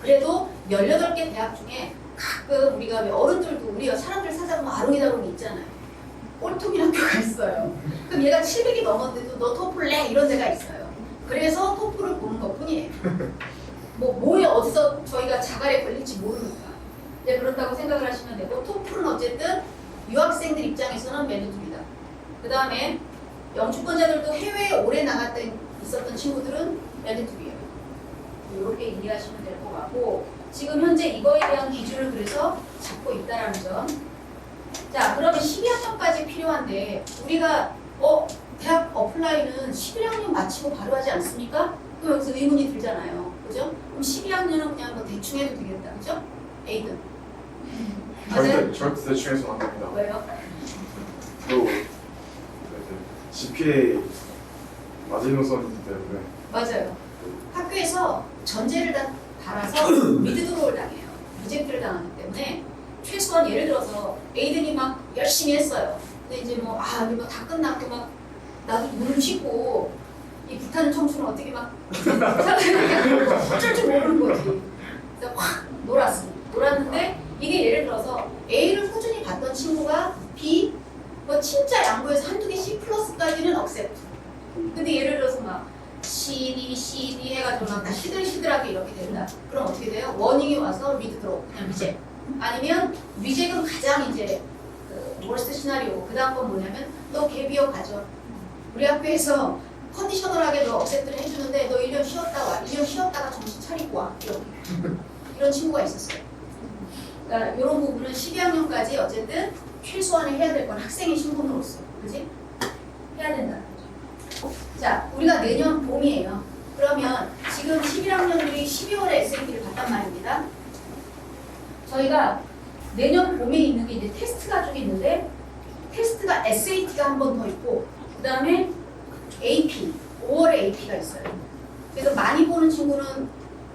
Speaker 1: 그래도 18개 대학 중에 가끔 우리가 왜 어른들도 우리가 사람들 사자보면 아롱이다롱이 있잖아요. 꼴통이 학교가 있어요. 그럼 얘가 700이 넘었는데도 너 토플 내? 이런 데가 있어요. 그래서 토플을 보는 것 뿐이에요. 뭐에 어디서 저희가 자갈에 걸릴지 모르니까. 이제 그렇다고 생각을 하시면 되고 토플은 어쨌든 유학생들 입장에서는 매너입니다. 그 다음에 영주권자들도 해외에 오래 나갔다 있었던 친구들은 매너입이에요. 이렇게 이해하시면 될 것 같고 지금 현재 이거에 대한 기준을 그래서 잡고 있다라는 점. 자, 그러면 12학년까지 필요한데 우리가 대학 어플라이는 11학년 마치고 바로 하지 않습니까? 그럼 여기서 의문이 들잖아요. 그죠? 그럼 12학년은 그냥 뭐 대충 해도 되겠다. 그죠? 에이든. 맞아요?
Speaker 3: 절대 대충해서 안 됩니다.
Speaker 1: 왜요?
Speaker 3: 또 GPA 마지노선이기 때문에
Speaker 1: 맞아요. 학교에서 전제를 다 달아서 미드드로우를 당해요. 리젝트를 당하기 때문에 최소한 예를 들어서 에이든이 막 열심히 했어요. 근데 이제 뭐 이거 다 끝났고 막 나도 눈을 씻고 이 불타는 청춘을 어떻게 막 어쩔 줄 모르는 거지. 그래서 확 놀았는데 이게 예를 들어서 A를 꾸준히 봤던 친구가 B 뭐 진짜 양보해서 한두 개 C 플러스까지는 억셉트. 근데 예를 들어서 막 CD 해가지고 막 다 시들시들하게 이렇게 된다. 그럼 어떻게 돼요? 워닝이 와서 리드로 그냥 리젝. 아니면 리젝은 가장 이제 그 월스트 시나리오. 그 다음 건 뭐냐면 너 갭이어 가져. 우리 학교에서 컨디셔널하게 너 억셉트를 해주는데 너 1년 쉬었다 와. 1년 쉬었다가 정신 차리고 와. 이런 친구가 있었어요. 그러니까 이런 부분은 12학년까지 어쨌든 최소한을 해야 될 건 학생의 신분으로서. 그지? 해야 된다. 자, 우리가 내년 봄이에요. 그러면 지금 11학년들이 12월에 SAT를 봤단 말입니다. 저희가 내년 봄에 있는 게 이제 테스트가 좀 있는데 테스트가 SAT가 한 번 더 있고 그 다음에 AP, 5월에 AP가 있어요. 그래서 많이 보는 친구는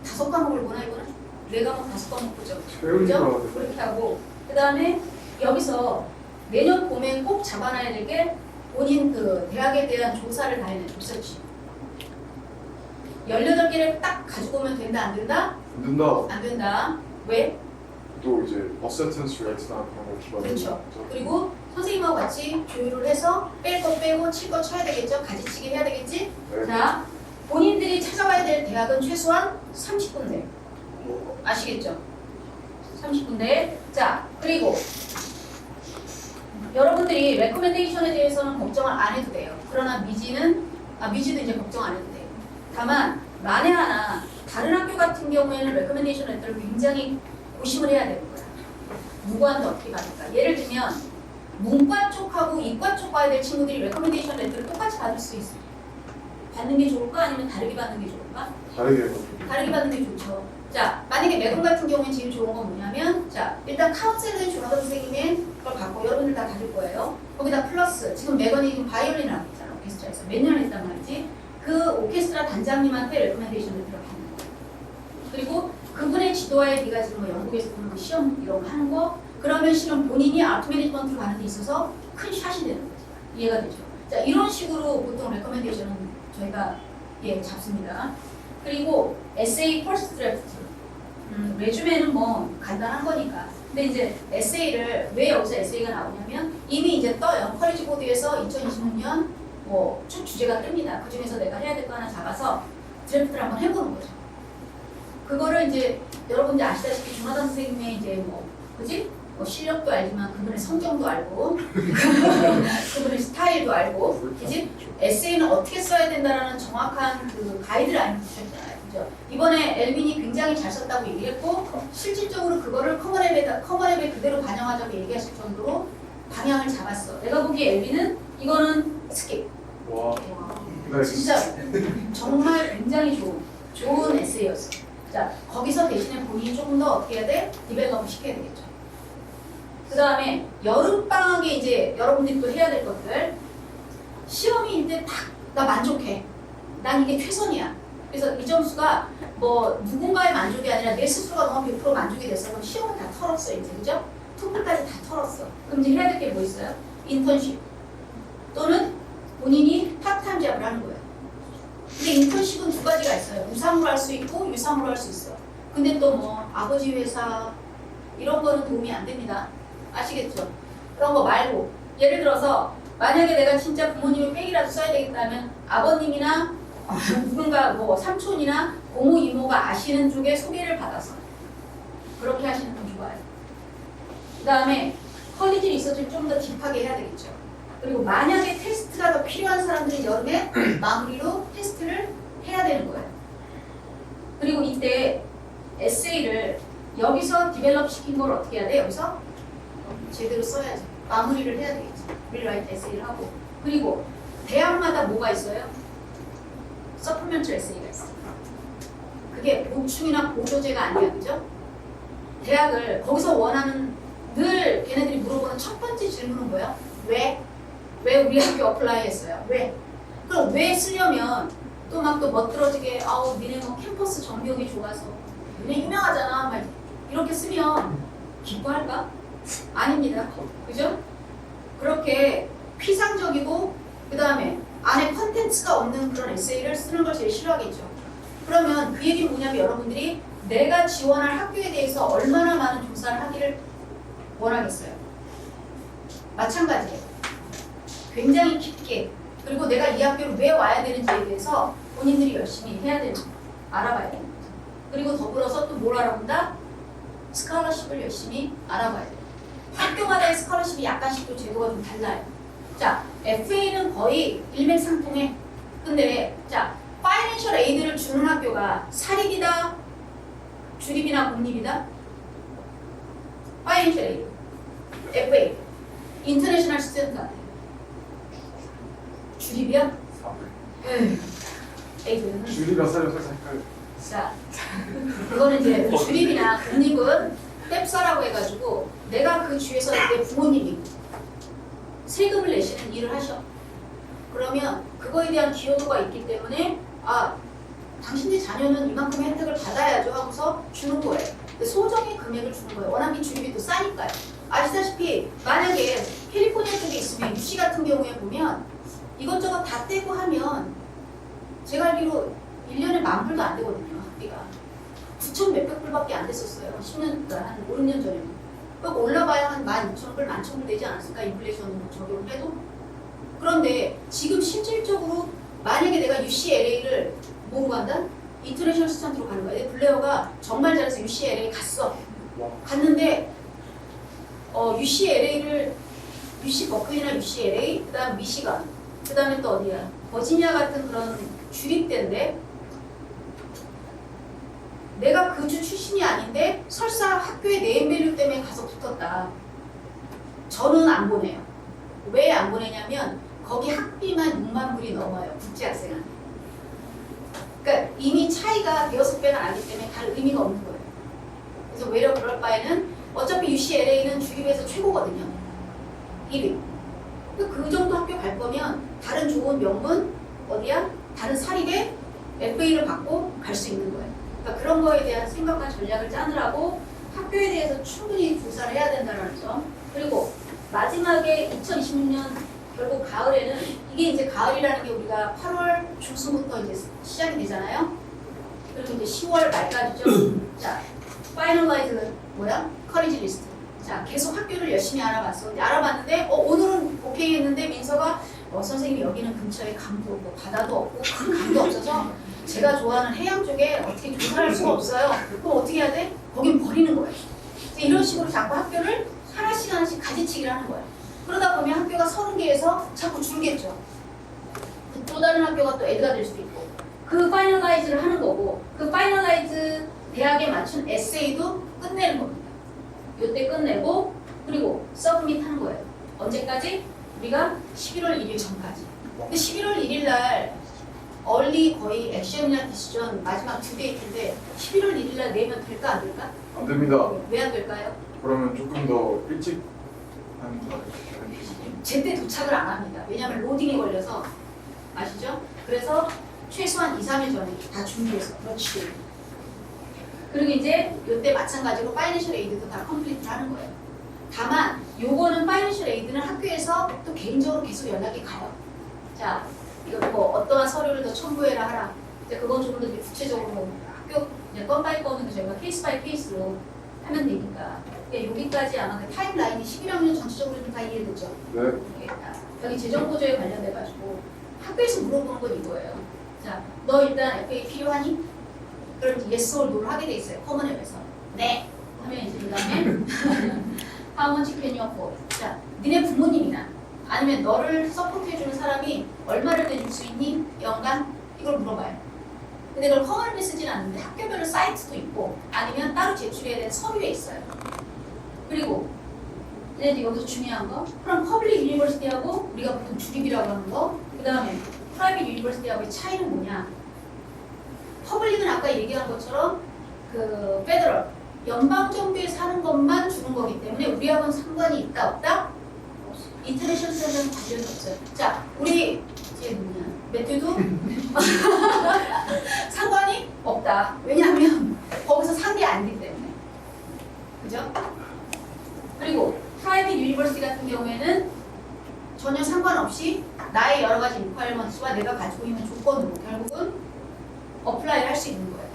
Speaker 1: 5과목을 보나 이거는? 4과목 5과목 보죠. 그죠? 그렇게 하고 그 다음에 여기서 내년 봄에 꼭 잡아놔야 될 게 본인 그 대학에 대한 조사를 다 해야 돼. 리서치. 18개를 딱 가지고 오면 된다 안 된다?
Speaker 3: 안 된다.
Speaker 1: 안 된다. 왜?
Speaker 3: 또 이제 어센텐스 레이트나 그런 거 기반으로
Speaker 1: 그렇죠. 그리고 선생님하고 같이 조율을 해서 뺄 거 빼고 칠 거 쳐야 되겠죠? 가지치기 해야 되겠지?
Speaker 3: 네.
Speaker 1: 자, 본인들이 찾아가야 될 대학은 최소한 30군데. 아시겠죠? 30군데. 자, 그리고 여러분들이 레코멘데이션에 대해서는 걱정을 안 해도 돼요. 그러나 미지도 이제 걱정 안 해도 돼요. 다만 만에 하나 다른 학교 같은 경우에는 레코멘데이션 레터를 굉장히 고심을 해야 되는 거야. 누구한테 어떻게 받을까? 예를 들면 문과 쪽하고 이과 쪽 봐야 될 친구들이 레코멘데이션 레터를 똑같이 받을 수 있어요. 받는 게 좋을까? 아니면 다르게 받는 게 좋을까?
Speaker 3: 다르게 해가지고.
Speaker 1: 다르게 받는 게 좋죠. 자, 만약에 매금 같은 경우에 제일 좋은 건 뭐냐면 자, 일단 카운셀링 조나단 선생님의 걸 갖고 여러분들 다 받을 거예요. 거기다 플러스 지금 매건이 지금 바이올린을 하고 있잖아. 오케스트라에서 몇 년을 했단 말이지. 그 오케스트라 단장님한테 레코멘데이션을 들어가는 거예요. 그리고 그분의 지도하에 네가 지금 뭐 영국에서 보는 거 시험 이런 거 하는 거 그러면 실은 본인이 아트 매니지먼트로 가는 데 있어서 큰 샷이 되는 거지. 이해가 되죠? 자, 이런 식으로 보통 레코멘데이션은 저희가 잡습니다. 그리고 에세이 퍼스트 드래프트. 레주메는 뭐 간단한 거니까. 근데 이제 에세이를 왜 여기서 에세이가 나오냐면 이미 이제 떠요. 컬리지 보드에서 2026년 뭐 쭉 주제가 뜹니다. 그 중에서 내가 해야 될 거 하나 잡아서 드래프트를 한번 해보는 거죠. 그거를 이제 여러분들 아시다시피 조나단 선생님의 이제 뭐 그지? 뭐 실력도 알지만 그분의 성경도 알고 그분의 스타일도 알고 그지? 에세이는 어떻게 써야 된다라는 정확한 그 가이드를 알려주셨잖아요. 그죠? 이번에 엘빈이 굉장히 잘 썼다고 얘기했고 실질적으로 그거를 커먼앱에 그대로 반영하자고 얘기하실 정도로 방향을 잡았어. 내가 보기에 엘빈은 이거는 스킵.
Speaker 3: 와. 네.
Speaker 1: 진짜 정말 굉장히 좋은 에세이였어. 자, 거기서 대신에 본인이 조금 더 어떻게 해야 돼? 디벨롭 시켜야 되겠죠. 그 다음에 여름방학에 이제 여러분들이 또 해야 될 것들 시험이 이제 나 만족해. 난 이게 최선이야. 그래서 이 점수가 뭐 누군가의 만족이 아니라 내 스스로가 너무 100% 만족이 됐어. 그럼 시험을 다 털었어 이제. 그죠? 토플까지 다 털었어. 그럼 이제 해야 될 게 뭐 있어요? 인턴십 또는 본인이 파트타임 잡을 하는 거예요. 근데 인턴십은 두 가지가 있어요. 무상으로 할 수 있고 유상으로 할 수 있어. 근데 또 뭐 아버지 회사 이런 거는 도움이 안 됩니다. 아시겠죠? 그런 거 말고 예를 들어서 만약에 내가 진짜 부모님이 백이라도 써야 되겠다면 아버님이나 누군가 뭐 삼촌이나 고모 이모가 아시는 쪽에 소개를 받아서 그렇게 하시는 건 좋아요. 그 다음에 퀄리티 리서치를 좀 더 딥하게 해야 되겠죠. 그리고 만약에 테스트가 더 필요한 사람들이 여름에 마무리로 테스트를 해야 되는 거예요. 그리고 이때 에세이를 여기서 디벨롭 시킨 걸 어떻게 해야 돼? 여기서 제대로 써야지. 마무리를 해야 되겠지. 리라이트 에세이를 하고. 그리고 대학마다 뭐가 있어요? 서플멘트 에세이가 있어요. 그게 보충이나 보조제가 아니야. 그죠? 대학을 거기서 원하는 늘 걔네들이 물어보는 첫 번째 질문은 뭐야? 왜 우리 학교 어플라이 했어요? 왜? 그럼 왜 쓰려면 또 막 또 멋들어지게 아우 니네 뭐 캠퍼스 정비용이 좋아서 니네 유명하잖아 막 이렇게 쓰면 기뻐할까? 아닙니다. 그죠? 그렇게 피상적이고 그 다음에 안에 컨텐츠가 없는 그런 에세이를 쓰는 걸 제일 싫어하겠죠. 그러면 그 얘기는 뭐냐면 여러분들이 내가 지원할 학교에 대해서 얼마나 많은 조사를 하기를 원하겠어요. 마찬가지예요. 굉장히 깊게 그리고 내가 이 학교를 왜 와야 되는지에 대해서 본인들이 열심히 해야 되는 알아봐야 됩니다. 그리고 더불어서 또 뭘 알아본다? 스칼러십을 열심히 알아봐야 돼요. 학교마다의 스칼러십이 약간씩 또 제도가 좀 달라요. 자, FA는 거의 일맥상통해. 근데 자, 파이낸셜 에이드를 주는 학교가 사립이다, 주립이나 공립이다? 파이낸셜 에이드, FA, 인터내셔널 스튜던트 주립이야? 에이드는?
Speaker 3: 줄이가 살려 살짝 헷갈려.
Speaker 1: 자, 그거는 이제 주립이나 공립은 뎁사라고 해가지고 내가 그 주에서 내 부모님이 세금을 내시는 일을 하셔. 그러면 그거에 대한 기여도가 있기 때문에 아, 당신네 자녀는 이만큼의 혜택을 받아야죠 하고서 주는 거예요. 근데 소정의 금액을 주는 거예요. 워낙 주립이 또 싸니까요. 아시다시피 만약에 캘리포니아 쪽에 있으면 UC 같은 경우에 보면 이것저것 다 떼고 하면 제가 알기로 1년에 10,000불도 안 되거든요. 학비가 9,000 몇백 불밖에 안 됐었어요. 10년, 그러니까 한 5, 6년 전에는. 꼭 올라봐야 한 12,000불, 11,000불 되지 않았을까? 인플레이션 적용을 해도. 그런데 지금 실질적으로 만약에 내가 UCLA를 뭐로 간다? 인터내셔널 스튜던트로 가는 거야. 블레어가 정말 잘해서 UCLA 갔어. 갔는데 UCLA를 UC 버클리나 UCLA, 그 다음 미시간, 그 다음에 또 어디야? 버지니아 같은 그런 주립대인데 내가 그 주 출신이 아닌데 설사 학교의 네임밸류 때문에 가서 붙었다. 저는 안 보내요. 왜 안 보내냐면 거기 학비만 6만 불이 넘어요. 국제학생은. 그러니까 이미 차이가 대여섯 배가 나기 때문에 갈 의미가 없는 거예요. 그래서 외려 그럴 바에는 어차피 UCLA는 주립에서 최고거든요. 1위. 그 정도 학교 갈 거면 다른 좋은 명문 어디야? 다른 사립에 FA를 받고 갈 수 있는 거예요. 그러니까 그런 거에 대한 생각과 전략을 짜느라고 학교에 대해서 충분히 조사를 해야 된다는 점. 그리고 마지막에 2026년 결국 가을에는 이게 이제 가을이라는 게 우리가 8월 중순부터 이제 시작이 되잖아요. 그리고 이제 10월 말까지죠. 자, 파이널라이즈 뭐야? 커리지 리스트. 자, 계속 학교를 열심히 알아봤어. 근데 알아봤는데 오늘은 오케이 했는데 민서가 선생님 여기는 근처에 강도 없고 바다도 없고 큰 강도 없어서 제가 좋아하는 해양 쪽에 어떻게 조사할 수가 없어요. 그럼 어떻게 해야 돼? 거긴 버리는 거예요. 이런 식으로 자꾸 학교를 하나씩 하나씩 가지치기를 하는 거예요. 그러다 보면 학교가 30개에서 자꾸 줄겠죠. 또 다른 학교가 또 애드가 될 수도 있고 그 파이널라이즈를 하는 거고 그 파이널라이즈 대학에 맞춘 에세이도 끝내는 겁니다. 이때 끝내고 그리고 서브밋 하는 거예요. 언제까지? 우리가 11월 1일 전까지. 근데 11월 1일 날 얼리 거의 액션이나 디시전 마지막 2데이트인데 11월 1일 날 내면 될까 안 될까?
Speaker 3: 안 됩니다.
Speaker 1: 왜 안 될까요?
Speaker 3: 그러면 조금 더 일찍 하는 거
Speaker 1: 제때 도착을 안 합니다. 왜냐하면 로딩이 걸려서 아시죠? 그래서 최소한 2, 3일 전에 다 준비해서 그렇지. 그리고 이제 이때 마찬가지로 파이낸셜 에이드도 다 컴플리트를 하는 거예요. 다만 요거는 파이낸셜 에이드는 학교에서 또 개인적으로 계속 연락이 가요. 자, 이거 뭐 어떠한 서류를 더 첨부해라 하라. 이제 그건 조금 더 이제 구체적으로 뭐 학교 그냥 건 바이 건은 저희가 케이스 바이 케이스로 하면 되니까. 여기까지 아마 그 타임라인이 11학년 전체적으로 좀 다 이해되죠?
Speaker 3: 네.
Speaker 1: 여기 재정보조에 관련돼가지고 학교에서 물어보는 건 이거예요. 자, 너 일단 FA 필요하니? 그럼 yes or no를 하게 돼 있어요. 커먼앱에서. 네. 하면 이제 그 다음에 how much can you afford? 자, 니네 부모님이나 아니면 너를 서포트해주는 사람이 얼마를 내줄 수 있니? 연간? 이걸 물어봐요. 근데 그걸 커먼앱에 쓰진 않는데 학교별로 사이트도 있고 아니면 따로 제출해야 되는 서류에 있어요. 그리고 이제 여기서 중요한 거 그럼 퍼블릭 유니버시티하고 우리가 보통 주립이라고 하는 거 그 다음에 프라이빗 유니버시티하고의 차이는 뭐냐? 퍼블릭은 아까 얘기한 것처럼 그 페더럴 연방 정부에 사는 것만 주는 거기 때문에 우리하고는 상관이 있다 없다? 인터내셔널 스탠다드는 관련이 없어요. 자, 우리 이제 뭐냐? 매튜도 상관이 없다. 왜냐하면 거기서 상대 안 되기 때문에. 그죠? 그리고 프라이빗 유니버시티 같은 경우에는 전혀 상관없이 나의 여러 가지 리ኳ이어먼트와 내가 가지고 있는 조건으로 결국은 어플라이를 할 수 있는 거예요.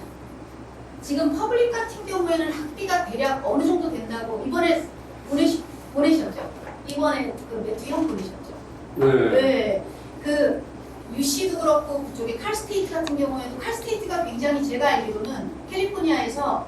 Speaker 1: 지금 퍼블릭 같은 경우에는 학비가 대략 어느 정도 된다고 이번에 보내셨죠? 이번에 그 매튜 형 보내셨죠? 네. 그 UC도 그렇고 그쪽에 칼스테이트 같은 경우에도 칼스테이트가 굉장히 제가 알기로는 캘리포니아에서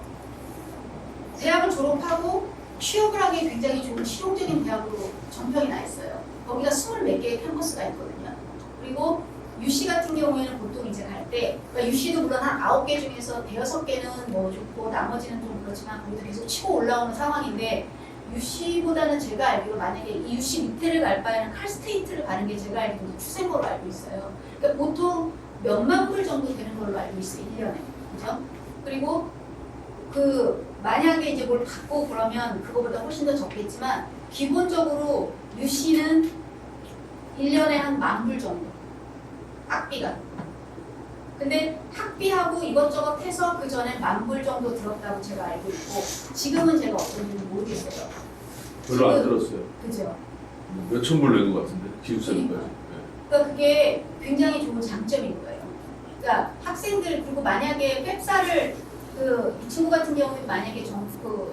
Speaker 1: 대학을 졸업하고 취업을 하기에 굉장히 좋은 실용적인 대학으로 정평이 나 있어요. 거기가 24개의 캠퍼스가 있거든요. 그리고 UC 같은 경우에는 보통 이제 갈 때, 그러니까 UC도 물론 한 9개 중에서 5-6개는 뭐 좋고 나머지는 좀 그렇지만 거기도 계속 치고 올라오는 상황인데 UC보다는 제가 알기로 만약에 이 UC 밑에를 갈 바에는 칼스테이트를 가는 게 제가 알기로 추세인 걸로 알고 있어요. 그러니까 보통 몇만 불 정도 되는 걸로 알고 있어요. 1년에. 그죠? 그리고 그 만약에 이제 뭘 받고 그러면 그거보다 훨씬 더 적겠지만 기본적으로 UC는 1년에 한 10,000불 정도 학비가. 근데 학비하고 이것저것 해서 그 전에 10,000불 정도 들었다고 제가 알고 있고 지금은 제가 어떤지 모르겠어요.
Speaker 4: 별로 안 들었어요.
Speaker 1: 그죠?
Speaker 4: 몇천 불 낸 것 같은데 기숙사님까지.
Speaker 1: 그러니까 그게 굉장히 좋은 장점인 거예요. 그러니까 학생들 그리고 만약에 웹사를 이 친구 같은 경우에는 만약에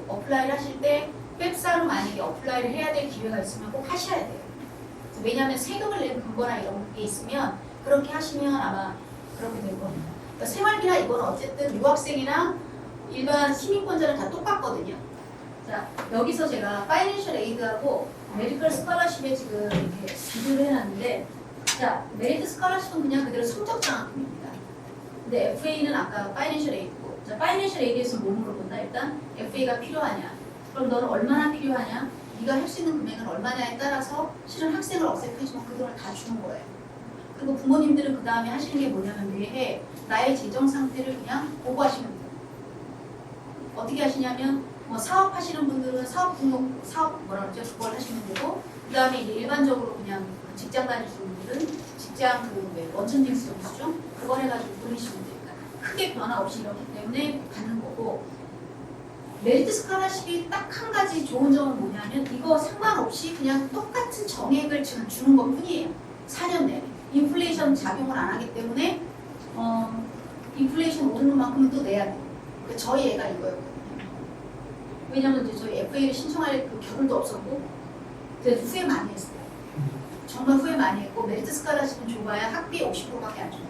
Speaker 1: 어플라이를 하실 때 웹사로 만약에 어플라이를 해야 될 기회가 있으면 꼭 하셔야 돼요. 왜냐하면 세금을 낸 근거나 이런 게 있으면 그렇게 하시면 아마 그렇게 될 겁니다. 그러니까 생활비나 이건 어쨌든 유학생이나 일반 시민권자는 다 똑같거든요. 자, 여기서 제가 파이낸셜 에이드하고 메디컬 스칼러십에 지금 이렇게 비교를 해놨는데, 자, 메리트 스칼러십은 그냥 그대로 성적 장학금입니다. 근데 FA는 아까 파이낸셜 에이드고, 자, 파이낸셜 에이드에서 뭐 물어본다? 일단 FA가 필요하냐? 그럼 너는 얼마나 필요하냐? 네가 할 수 있는 금액은 얼마냐에 따라서 실은 학생을 억셉해주면 그 돈을 다 주는 거예요. 그리고 부모님들은 그 다음에 하시는 게 뭐냐면 매해 나의 재정 상태를 그냥 보고하시면 돼요. 어떻게 하시냐면 뭐 사업하시는 분들은 사업 뭐라 그러죠? 그걸 하시면 되고 그 다음에 이제 일반적으로 그냥 직장 다니시는 분들은 직장 원천징수 정수죠? 그걸 해가지고 보내시면 됩니다. 크게 변화 없이 이렇기 때문에 받는 거고 메리트 스칼러십이 딱 한 가지 좋은 점은 뭐냐면 이거 상관없이 그냥 똑같은 정액을 주는 것 뿐이에요. 4년 내내. 인플레이션 작용을 안 하기 때문에 인플레이션 오르는 만큼은 또 내야 돼요. 그러니까 저희 애가 이거였거든요. 왜냐면 이제 저희 FA를 신청할 그 겨를도 없었고 그래서 후회 많이 했어요. 정말 후회 많이 했고 메리트 스칼러십은 줘봐야 학비 50%밖에 안 줘요.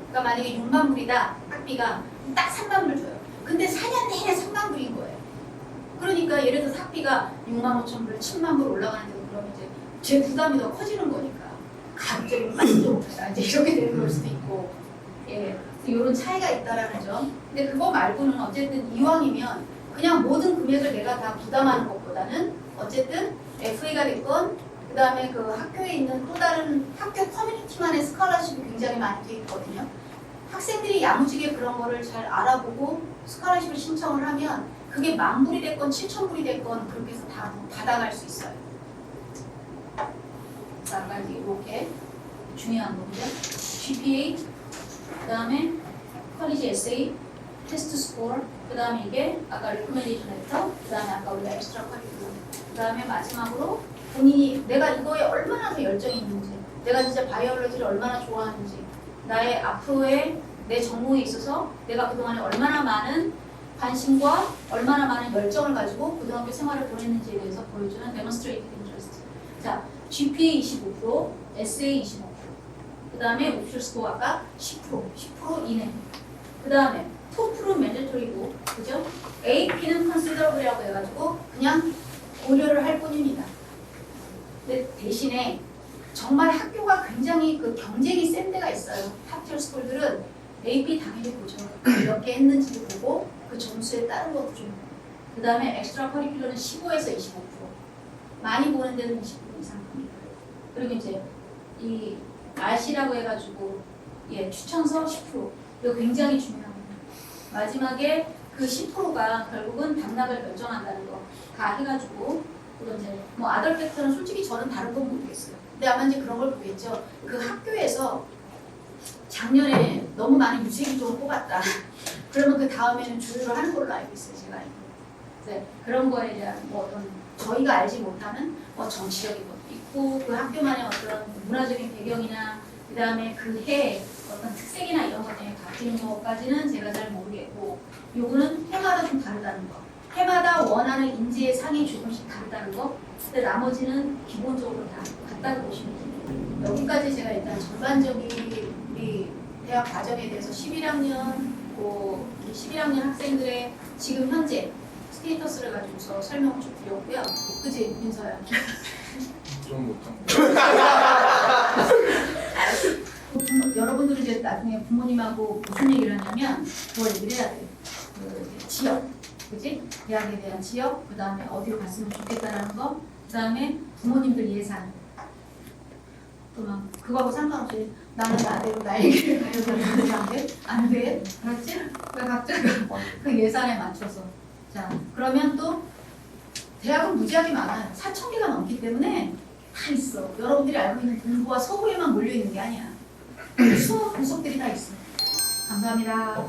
Speaker 1: 그러니까 만약에 6만 불이다 학비가 딱 3만 불 줘요. 근데 4년 내내 3만 불인 거예요. 그러니까 예를 들어서 학비가 6만 5천 불, 7만 불 올라가는데도 그러면 이제 제 부담이 더 커지는 거니까 갑자기 빨리 좀 이제 이렇게 되는 걸 수도 있고 예, 이런 차이가 있다라는 점. 근데 그거 말고는 어쨌든 이왕이면 그냥 모든 금액을 내가 다 부담하는 것보다는 어쨌든 FA가 됐건 그 다음에 그 학교에 있는 또 다른 학교 커뮤니티만의 스칼러십이 굉장히 많이 돼 있거든요. 학생들이 야무지게 그런 거를 잘 알아보고 스칼러십을 신청을 하면 그게 10,000불이 됐건 7,000불이 됐건 그렇게 해서 다 받아갈 수 있어요. 자, 아까 이제 이렇게 중요한 거죠. GPA, 그 다음에 컬리지 에세이, 테스트 스코어, 그 다음에 이게 아까 리코멘데이션 레터, 그 다음에 아까 우리가 엑스트라 커리큘럼, 그 다음에 마지막으로 본인이 내가 이거에 얼마나 더 열정이 있는지, 내가 진짜 바이올로지를 얼마나 좋아하는지, 나의 앞으로의 내 정보에 있어서 내가 그동안에 얼마나 많은 관심과 얼마나 많은 열정을 가지고 고등학교 생활을 보냈는지에 대해서 보여주는 demonstrated interest. 자, GPA 25%, SA 25%. 그 다음에 옵션 스코어 아까 10% 이내. 그 다음에 TOEFL은 mandatory고, 그죠? AP는 considerable이라고 해가지고 그냥 고려를 할 뿐입니다. 근데 대신에 정말 학교가 굉장히 그 경쟁이 센 데가 있어요. 탑티어 스쿨들은 AP 당연히 보죠. 몇 개 했는지도 보고 그 점수에 따른 것도 좀. 그 다음에 엑스트라 커리큘럼은 15에서 25%. 많이 보는 데는 20% 이상 합니다. 그리고 이제 이 RC라고 해가지고 예 추천서 10%. 이거 굉장히 중요합니다. 마지막에 그 10%가 결국은 당락을 결정한다는 거 다 해가지고 그런 이제 뭐 아덜 팩터는 솔직히 저는 다른 건 모르겠어요. 근데 아마 이제 그런 걸 보겠죠. 그 학교에서 작년에 너무 많은 유세기 쪽을 뽑았다. 그러면 그 다음에는 조율을 하는 걸로 알고 있어요. 제가 알고. 네, 그런 거에 대한 뭐 어떤 저희가 알지 못하는 뭐 정치적인 것도 있고 그 학교만의 어떤 문화적인 배경이나 그 다음에 그 해 어떤 특색이나 이런 것 때문에 바뀌는 것까지는 제가 잘 모르겠고 요거는 해마다 좀 다르다는 거. 해마다 원하는 인재의 상이 조금씩 다르다는 거. 근데 나머지는 기본적으로 다 같다고 보시면 됩니다. 여기까지 제가 일단 전반적인 우리 대학 과정에 대해서 11학년 11학년 학생들의 지금 현재 스테이터스를 가지고서 설명을 좀 드렸고요. 그지 민서야?
Speaker 2: 좀 못한
Speaker 1: 여러분들이 이제 나중에 부모님하고 무슨 얘기를 하냐면 그걸 얘기를 해야 돼요. 그 지역, 그지? 대학에 대한 지역, 그 다음에 어디로 갔으면 좋겠다라는 거, 그 다음에 부모님들 예산. 또 막 그거하고 상관없이 나는 나대로 나 얘기를 가려고 하는데 안 돼, 그렇지? 그러니까 각자가 그 예산에 맞춰서. 자, 그러면 또 대학은 무지하게 많아요. 4,000개가 넘기 때문에 다 있어. 여러분들이 알고 있는 동부와 서부에만 몰려 있는 게 아니야. 수업 구석들이 다 있어. 감사합니다.